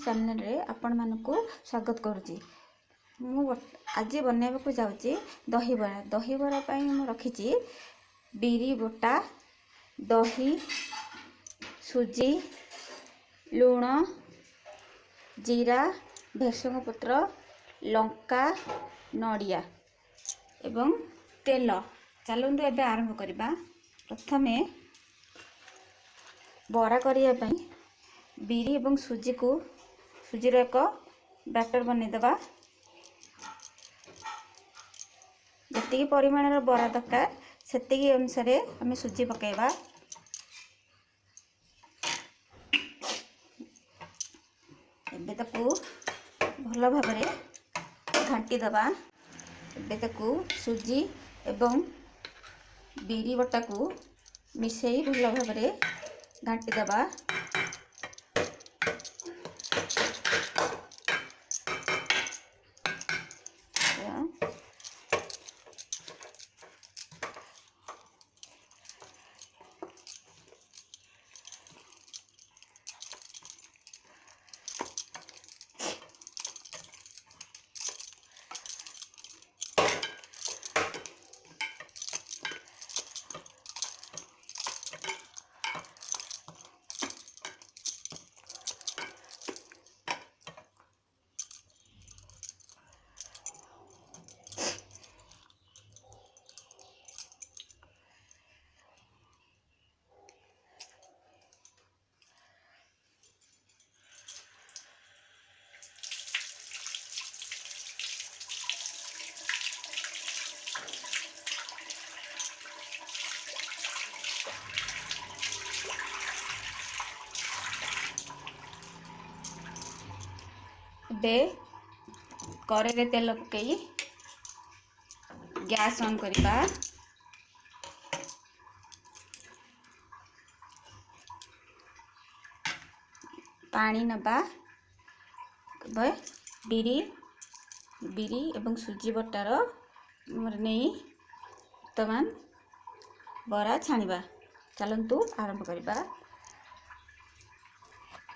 Channel रे आपण मानकु स्वागत करुच्ची। मु आज बनवाक जाऊँगी दही बड़ा। दही बड़ा मु रखी बिरी बोटा, दही, सुजी, लुण, जीरा, भेसुंग पत्र, लंका, नड़िया एवं तेल। चलतु एबे आरंभ करवा। प्रथमे बड़ा करने बिरी एवं सुजी को सुजीर एक बैटर बनईदेवा। जी परिमाण बड़ा दरकार से अनुसार आम सुजी पकेवा। एबे ताकू भल भाव घाटी दबा। एबे ताकू सुजी एवं बिरी बटा को मिसई भल भाव घाटी दबा। बे कड़े तेल पकई गैस ऑन करवा। पानी नबा। बिरी बिरी एवं सुजी बटार नहीं वर्तमान बरा छाणीबा। चलतु आरंभ करवा।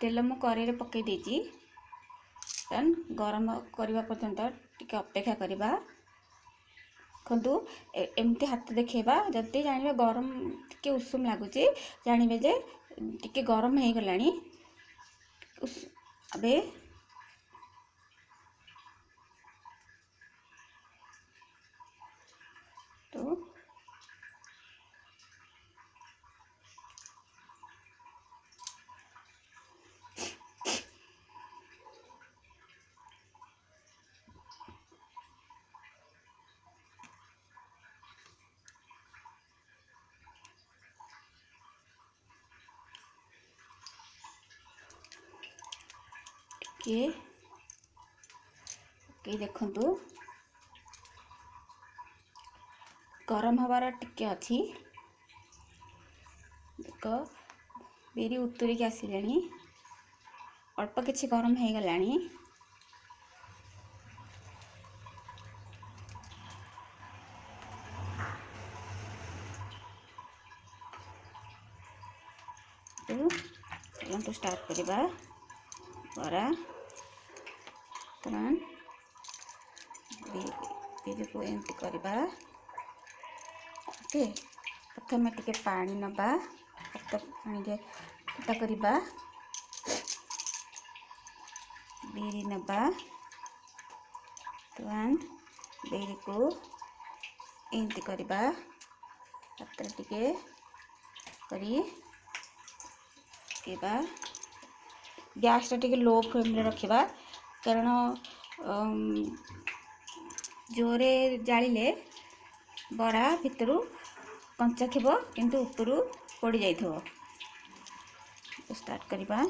तेल मु कड़े पकई देजी। गरम करने पर्यंत टिके अपेक्षा करवा। देखु एमती हाथ देखा जदि जानवे गरम टिके उषुम लगुच जानवे जे टिके गरम हो गलानी। अबे तो के देखंतु गरम हबार टिके अच्छी। देख बिरी उतरिक आसिलानी। अल्प किछि गरम हो गलानी। तो स्टार्ट करवा। बरा तमान बिरी को एमती करवा। ओके प्रथम टिके पानी नबा। पानी फुटा करवा। बिरी नबा। तमान बिरी को एमती करवा। हाथ टिके करी गैस टिके लो फ्लेम रे रखिबा। कारण जोरे जालिले बड़ा भितरू कंचा थिबो किंतु उपरू पड़ी जाइथबो। स्टार्ट करवा।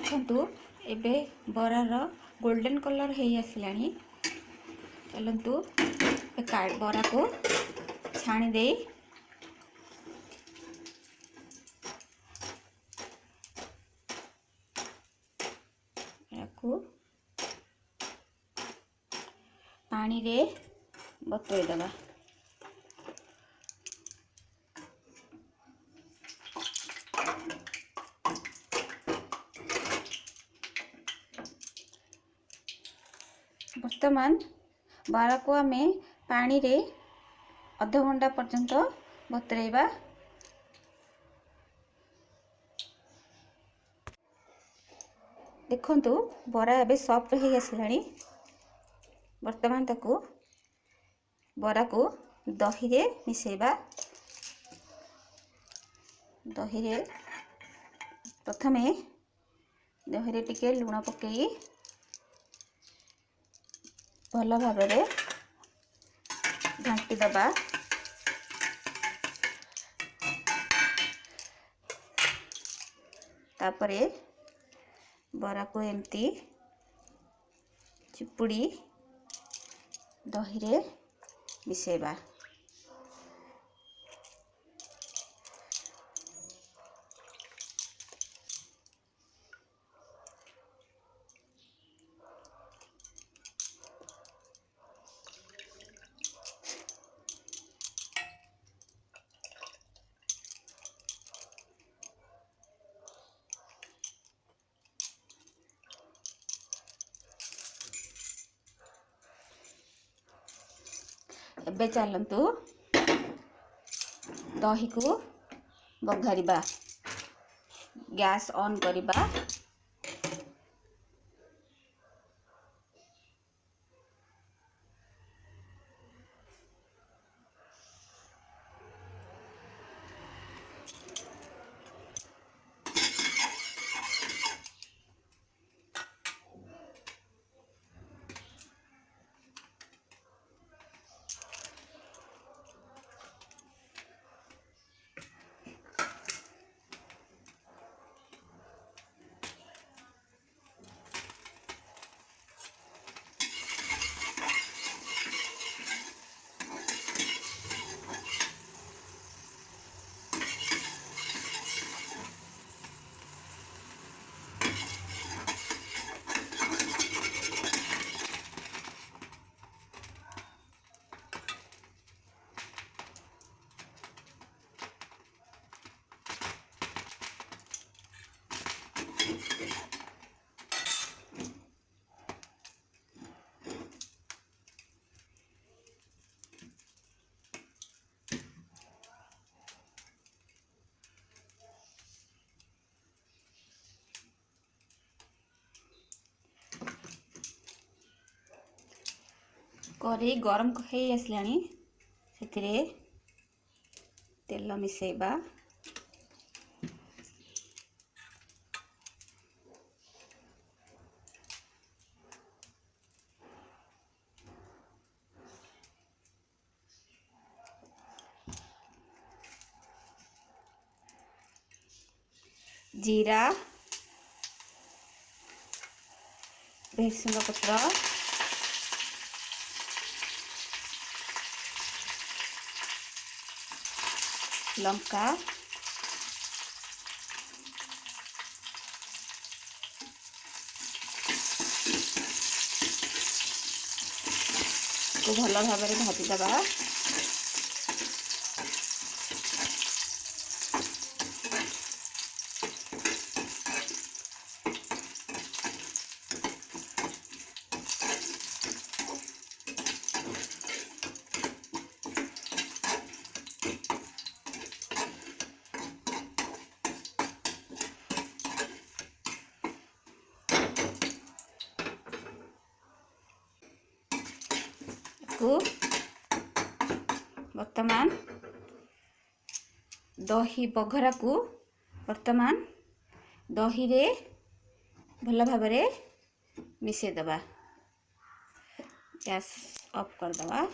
देखंतु एबे बरार गोल्डन कलर हे आसिलानी। चलंतु बरा को छाणी दे पानी रे बतुई दबा। वर्तमान बरा को आम पानी रे अध घंटा पर्यंत बतुरेबा। देखंतु बरा एबे सॉफ्ट हो आसिलानी। वर्तमान ताकू बरा को दही रे मिसेबा। दही रे प्रथमे दही रे टिके लूण पकेई भल भाव में घांटी दबा। तापरे बरा को एमती चिपुड़ी दही रे मिसेबा। एबे चलंतु दही को बघारिबा। गैस ऑन करिबा। कढ़ई गरम हो आसलानी। से तेल मिसेबा। जीरा, भेरसुंगा पत्र, लंका, को भल भाव में भाजी दबा। को वर्तमान दही बघरा को वर्तमान दही रे भल भाव में मिसे दबा। गैस ऑफ कर दबा।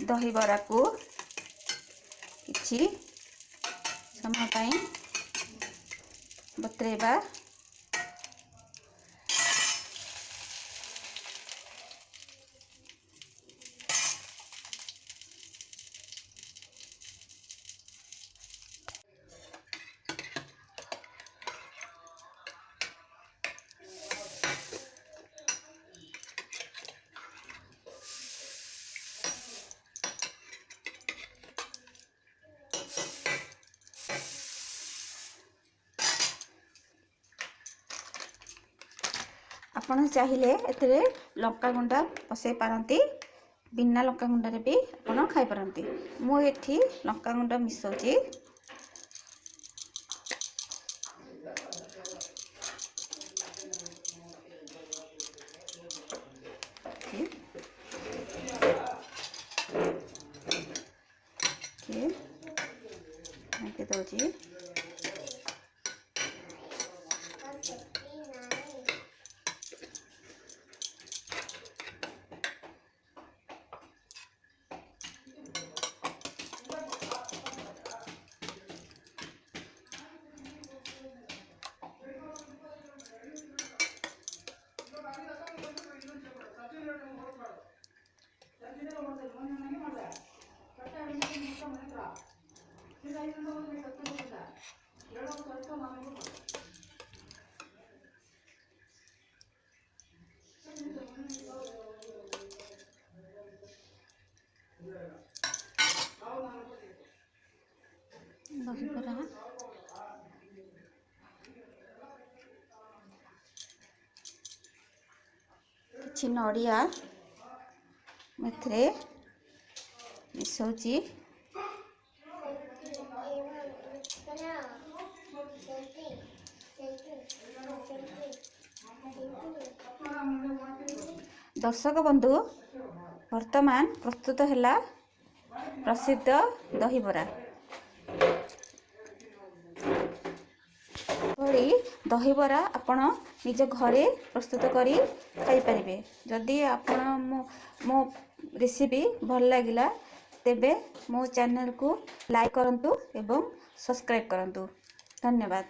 दही बरा को किछि समय पाई बतरेबा। आपण चाहिए एथिरे लंका गुंडा पसई पारंती, बिना लंका गुंडा रे भी आपण खाई पारंती। मु एठी लंका गुंडा मिसौची। के दौची दही बरा କିଛି ନଡ଼ିଆ ଏଥିରେ ମିଶଉଛି। दर्शक बंधु वर्तमान प्रस्तुत है प्रसिद्ध दहीबरा। दहीबरा आपण निज घरे प्रस्तुत करी खाई परिबे। जदि आपण मो रेसिपी भल लागिला तेबे मो चैनल को लाइक करंतु एवं सब्सक्राइब करंतु। धन्यवाद।